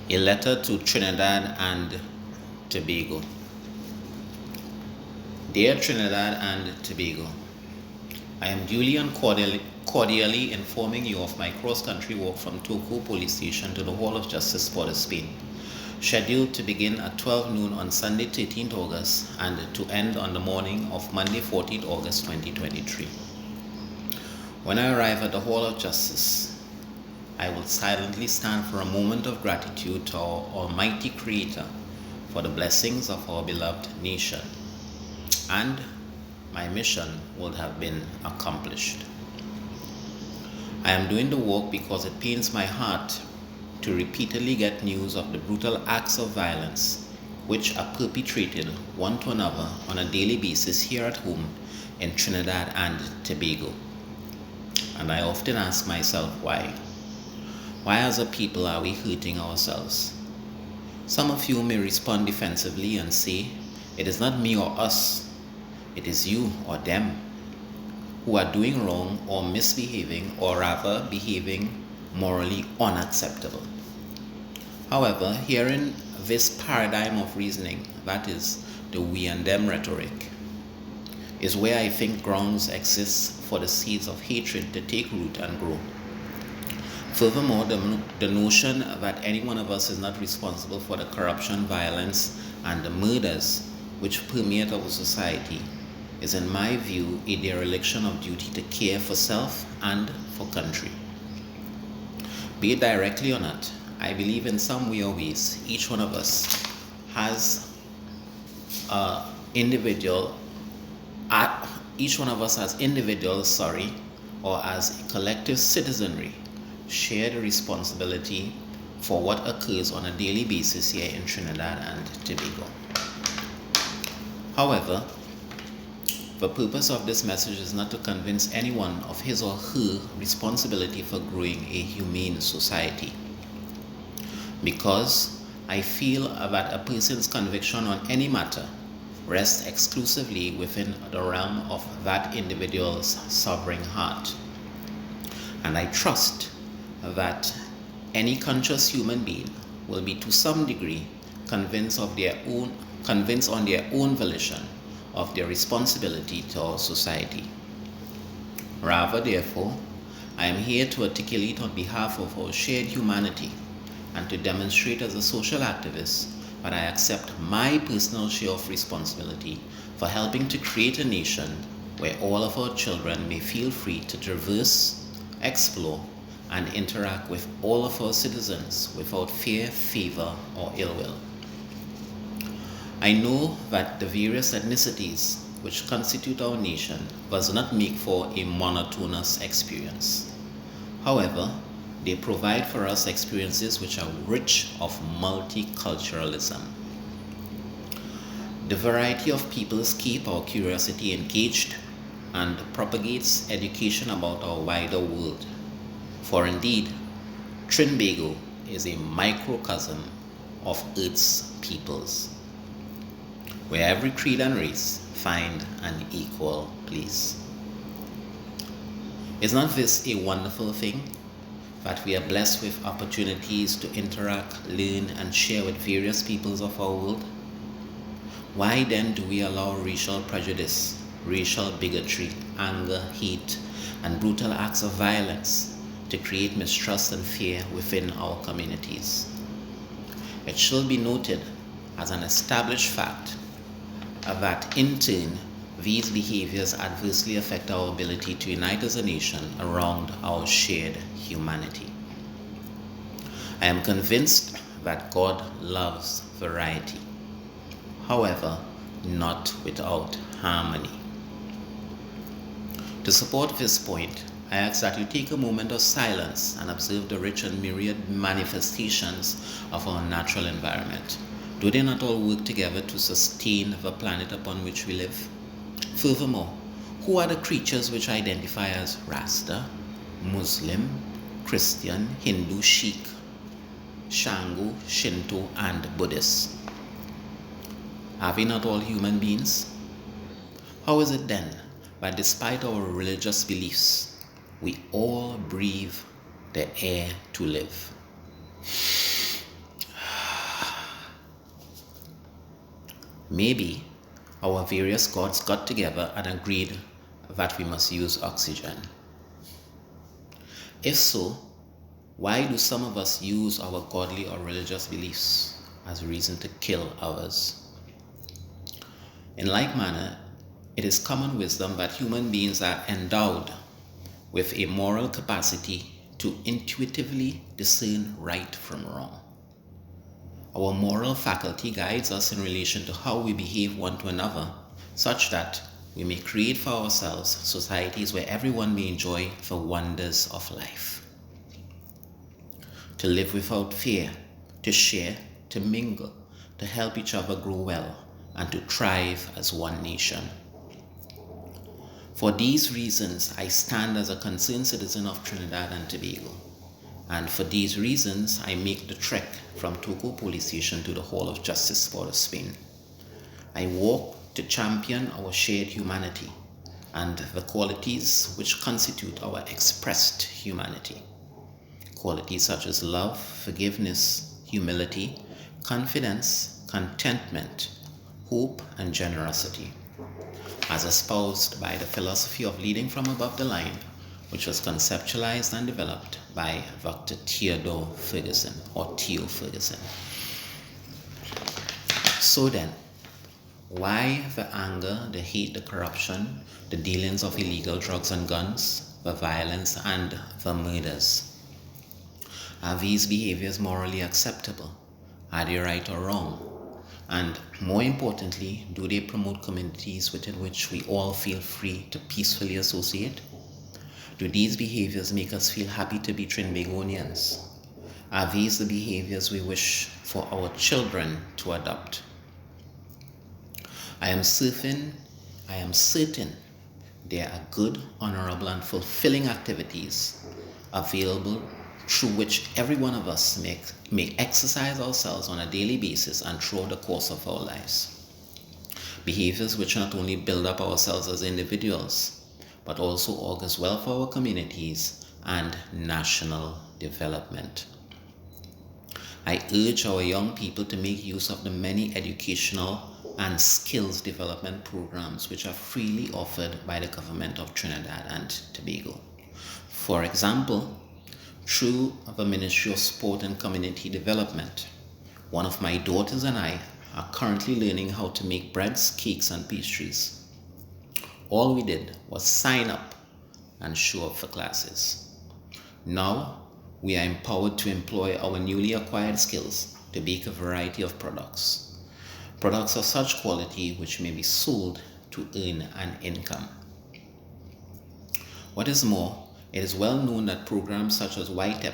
A letter to Trinidad and Tobago. Dear Trinidad and Tobago, I am duly and cordially informing you of my cross-country walk from Toco police station to the Hall of Justice, Port of Spain, scheduled to begin at 12 noon on Sunday 13th August and to end on the morning of Monday 14th August 2023. When I arrive at the Hall of Justice, I will silently stand for a moment of gratitude to our Almighty Creator for the blessings of our beloved nation, and my mission would have been accomplished. I am doing the work because it pains my heart to repeatedly get news of the brutal acts of violence which are perpetrated one to another on a daily basis here at home in Trinidad and Tobago. And I often ask myself why. Why as a people are we hurting ourselves? Some of you may respond defensively and say, it is not me or us, it is you or them who are doing wrong or misbehaving, or rather behaving morally unacceptable. However, hearing this paradigm of reasoning, that is, the we and them rhetoric, is where I think grounds exist for the seeds of hatred to take root and grow. Furthermore, the notion that any one of us is not responsible for the corruption, violence, and the murders which permeate our society is, in my view, a dereliction of duty to care for self and for country. Be it directly or not, I believe in some way or ways each one of us has individuals, or as a collective citizenry, share the responsibility for what occurs on a daily basis here in Trinidad and Tobago. However, the purpose of this message is not to convince anyone of his or her responsibility for growing a humane society, because I feel that a person's conviction on any matter rests exclusively within the realm of that individual's sovereign heart. And I trust that any conscious human being will be to some degree convinced on their own volition of their responsibility to our society. Rather, therefore, I am here to articulate on behalf of our shared humanity and to demonstrate as a social activist that I accept my personal share of responsibility for helping to create a nation where all of our children may feel free to traverse, explore, and interact with all of our citizens without fear, favor, or ill will. I know that the various ethnicities which constitute our nation does not make for a monotonous experience. However, they provide for us experiences which are rich of multiculturalism. The variety of peoples keep our curiosity engaged and propagates education about our wider world. For indeed, Trinbago is a microcosm of Earth's peoples, where every creed and race find an equal place. Is not this a wonderful thing? That we are blessed with opportunities to interact, learn, and share with various peoples of our world? Why then do we allow racial prejudice, racial bigotry, anger, hate, and brutal acts of violence to create mistrust and fear within our communities? It shall be noted as an established fact that in turn, these behaviors adversely affect our ability to unite as a nation around our shared humanity. I am convinced that God loves variety, however, not without harmony. To support this point, I ask that you take a moment of silence and observe the rich and myriad manifestations of our natural environment. Do they not all work together to sustain the planet upon which we live? Furthermore, who are the creatures which identify as Rasta, Muslim, Christian, Hindu, Sikh, Shango, Shinto, and Buddhist? Are we not all human beings? How is it then that despite our religious beliefs, we all breathe the air to live? Maybe our various gods got together and agreed that we must use oxygen. If so, why do some of us use our godly or religious beliefs as a reason to kill others? In like manner, it is common wisdom that human beings are endowed with a moral capacity to intuitively discern right from wrong. Our moral faculty guides us in relation to how we behave one to another, such that we may create for ourselves societies where everyone may enjoy the wonders of life. To live without fear, to share, to mingle, to help each other grow well, and to thrive as one nation. For these reasons, I stand as a concerned citizen of Trinidad and Tobago. And for these reasons, I make the trek from Toco police station to the Hall of Justice Port of Spain. I walk to champion our shared humanity and the qualities which constitute our expressed humanity. Qualities such as love, forgiveness, humility, confidence, contentment, hope, and generosity, as espoused by the philosophy of leading from above the line, which was conceptualized and developed by Dr. Theo Ferguson. So then, why the anger, the hate, the corruption, the dealings of illegal drugs and guns, the violence, and the murders? Are these behaviors morally acceptable? Are they right or wrong? And more importantly, do they promote communities within which we all feel free to peacefully associate? Do these behaviors make us feel happy to be Trinbagonians? Are these the behaviors we wish for our children to adopt? I am certain there are good, honorable, and fulfilling activities available through which every one of us may exercise ourselves on a daily basis and throughout the course of our lives. Behaviors which not only build up ourselves as individuals, but also augurs well for our communities and national development. I urge our young people to make use of the many educational and skills development programs which are freely offered by the government of Trinidad and Tobago. For example, through the Ministry of Sport and Community Development, one of my daughters and I are currently learning how to make breads, cakes, and pastries. All we did was sign up and show up for classes. Now, we are empowered to employ our newly acquired skills to bake a variety of products. Products of such quality which may be sold to earn an income. What is more, it is well known that programs such as YTEP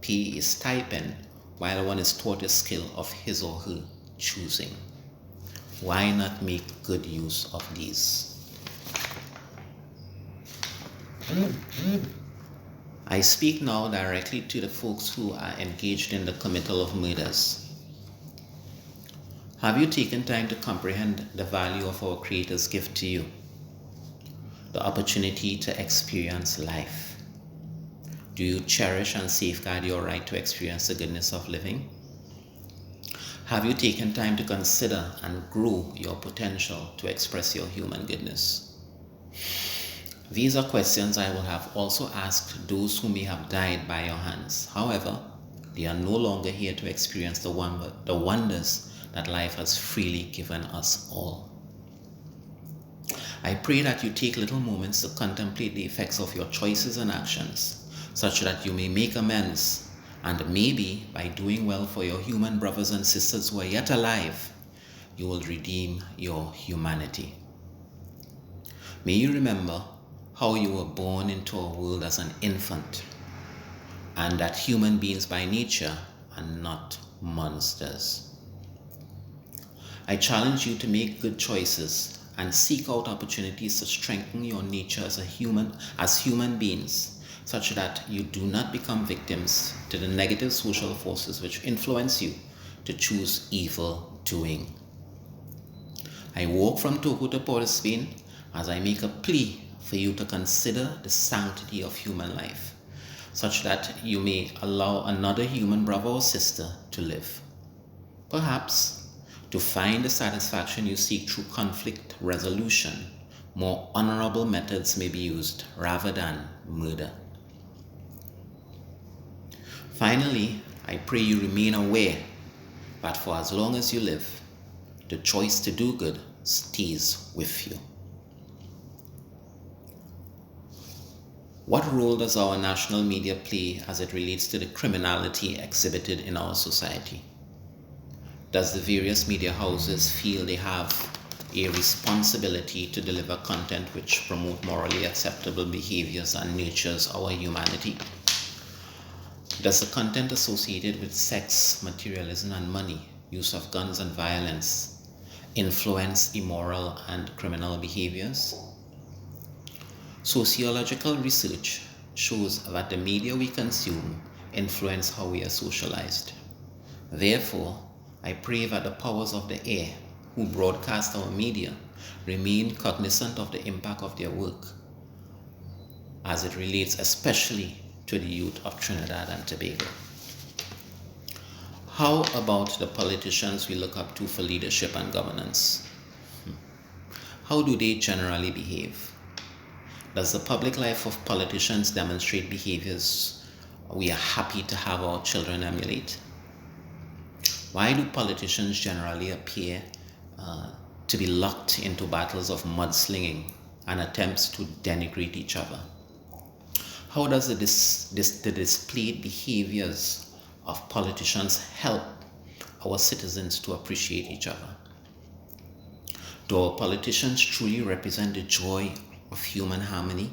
pay a stipend while one is taught a skill of his or her choosing. Why not make good use of these? I speak now directly to the folks who are engaged in the committal of murders. Have you taken time to comprehend the value of our Creator's gift to you? The opportunity to experience life. Do you cherish and safeguard your right to experience the goodness of living? Have you taken time to consider and grow your potential to express your human goodness? These are questions I will have also asked those who may have died by your hands. However, they are no longer here to experience the wonders that life has freely given us all. I pray that you take little moments to contemplate the effects of your choices and actions, such that you may make amends, and maybe by doing well for your human brothers and sisters who are yet alive, you will redeem your humanity. May you remember how you were born into a world as an infant, and that human beings by nature are not monsters. I challenge you to make good choices and seek out opportunities to strengthen your nature as human beings, such that you do not become victims to the negative social forces which influence you to choose evil doing. I walk from Toco to Port of Spain as I make a plea for you to consider the sanctity of human life, such that you may allow another human brother or sister to live. Perhaps To find the satisfaction you seek through conflict resolution, more honorable methods may be used rather than murder. Finally, I pray you remain aware that for as long as you live, the choice to do good stays with you. What role does our national media play as it relates to the criminality exhibited in our society? Does the various media houses feel they have a responsibility to deliver content which promote morally acceptable behaviors and nurtures our humanity? Does the content associated with sex, materialism, and money, use of guns and violence, influence immoral and criminal behaviors? Sociological research shows that the media we consume influence how we are socialized. Therefore, I pray that the powers of the air who broadcast our media remain cognizant of the impact of their work as it relates especially to the youth of Trinidad and Tobago. How about the politicians we look up to for leadership and governance? How do they generally behave? Does the public life of politicians demonstrate behaviors we are happy to have our children emulate? Why do politicians generally appear to be locked into battles of mudslinging and attempts to denigrate each other? How does the displayed behaviors of politicians help our citizens to appreciate each other? Do our politicians truly represent the joy of human harmony,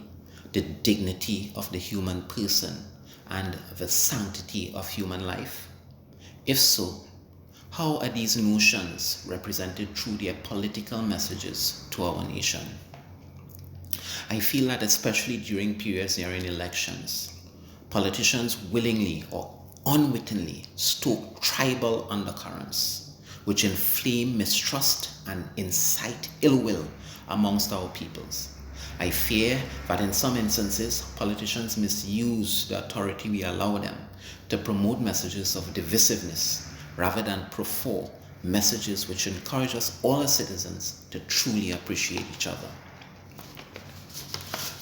the dignity of the human person, and the sanctity of human life? If so, how are these notions represented through their political messages to our nation? I feel that especially during periods nearing elections, politicians willingly or unwittingly stoke tribal undercurrents, which inflame mistrust and incite ill will amongst our peoples. I fear that in some instances, politicians misuse the authority we allow them to promote messages of divisiveness rather than prefer messages which encourage us all as citizens to truly appreciate each other.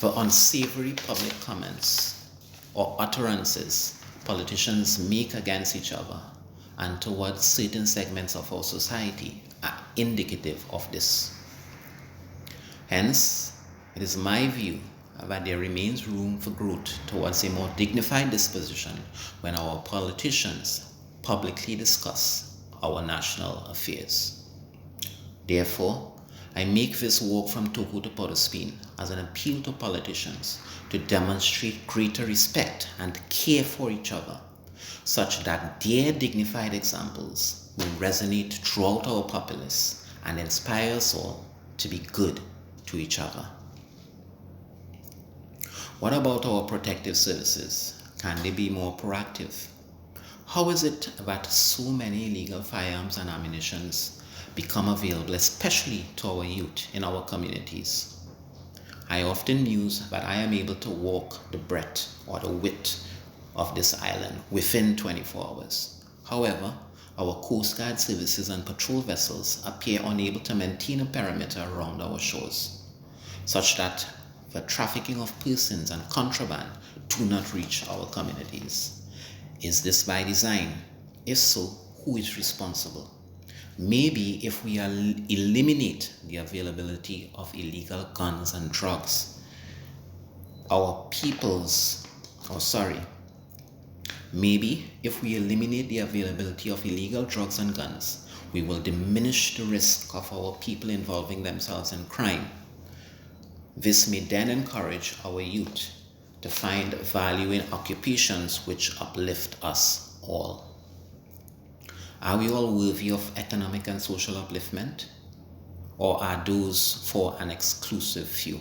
For unsavory public comments or utterances politicians make against each other and towards certain segments of our society are indicative of this. Hence, it is my view that there remains room for growth towards a more dignified disposition when our politicians publicly discuss our national affairs. Therefore, I make this walk from Toco to Port of Spain as an appeal to politicians to demonstrate greater respect and care for each other, such that their dignified examples will resonate throughout our populace and inspire us all to be good to each other. What about our protective services? Can they be more proactive? How is it that so many illegal firearms and ammunitions become available, especially to our youth in our communities? I often muse that I am able to walk the breadth or the width of this island within 24 hours. However, our Coast Guard services and patrol vessels appear unable to maintain a perimeter around our shores, such that the trafficking of persons and contraband do not reach our communities. Is this by design? If so, who is responsible? Maybe if we eliminate the availability of illegal guns and drugs, maybe if we eliminate the availability of illegal drugs and guns, we will diminish the risk of our people involving themselves in crime. This may then encourage our youth to find value in occupations which uplift us all. Are we all worthy of economic and social upliftment? Or are those for an exclusive few?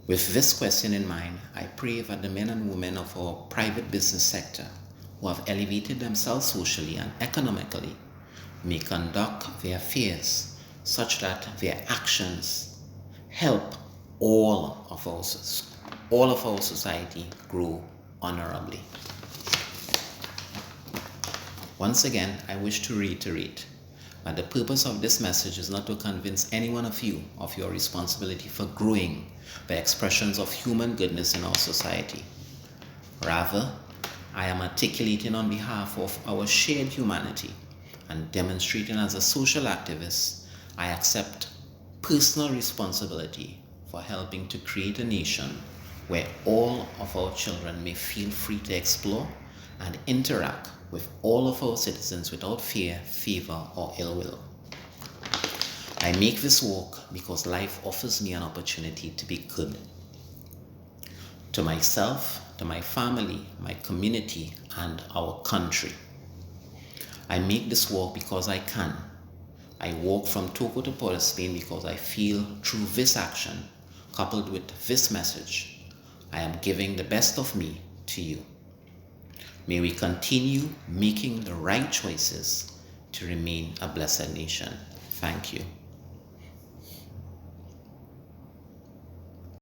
With this question in mind, I pray that the men and women of our private business sector who have elevated themselves socially and economically may conduct their affairs such that their actions help all of our society grow honorably. Once again, I wish to reiterate that the purpose of this message is not to convince any one of you of your responsibility for growing the expressions of human goodness in our society. Rather, I am articulating on behalf of our shared humanity and demonstrating as a social activist, I accept personal responsibility for helping to create a nation where all of our children may feel free to explore and interact with all of our citizens without fear, favor, or ill will. I make this work because life offers me an opportunity to be good. To myself, to my family, my community, and our country. I make this work because I can. I walk from Toco to Port of Spain because I feel through this action, coupled with this message, I am giving the best of me to you. May we continue making the right choices to remain a blessed nation. Thank you.